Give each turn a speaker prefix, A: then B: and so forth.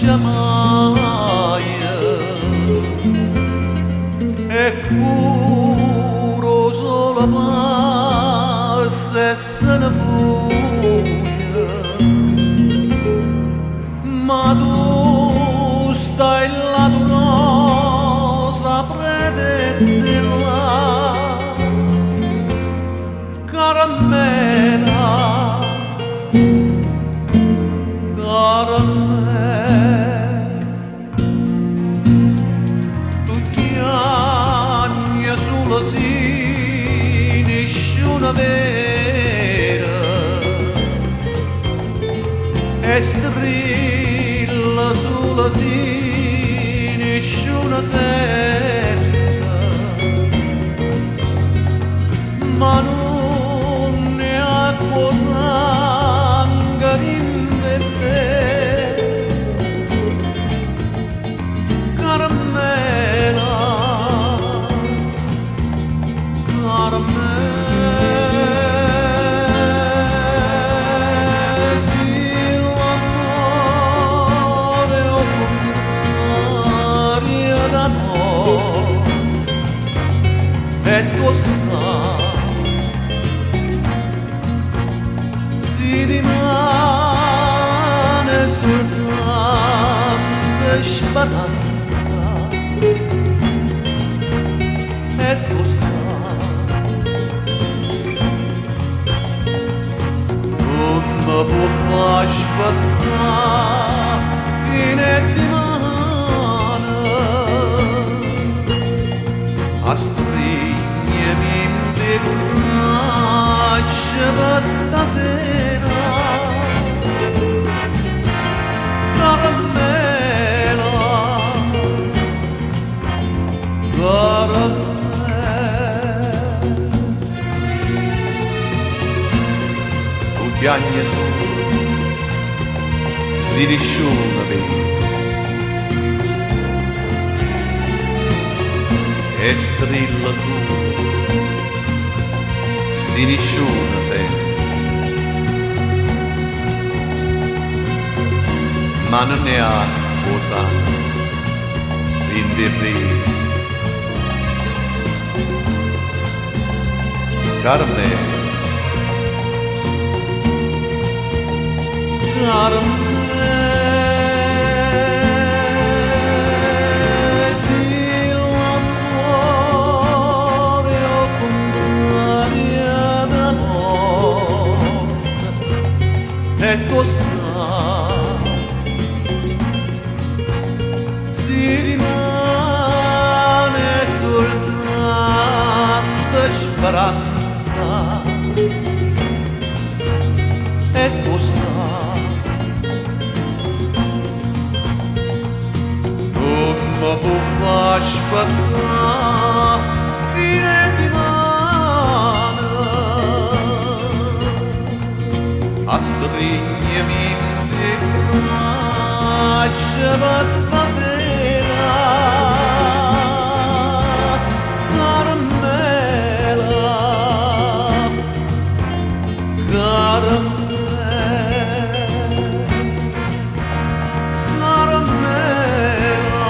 A: mai e puro solo passa e se ne fuga, ma tu stai là tu rosa predestinata, caramella, caramella. Sì, nessuna vera e strilla sulla sì, nessuna sera, ma non ne ha cosa in te, caramella. E tu sai, si rimane soltanto speranza. E tu sai, non mi può far aspettare fine di mano a stringermi in le braccia per stasera, caramella, caramella. Tu piangi su, si risciuga bene e strilla su, si risciuga sempre, ma non ne ha cosa in dirri. Caramella, caramella. E cosa si rimane soltanto speranza. E cosa non mi può far aspettare fine di mano a stringermi in le braccia per stasera, caramella, caramella, caramella.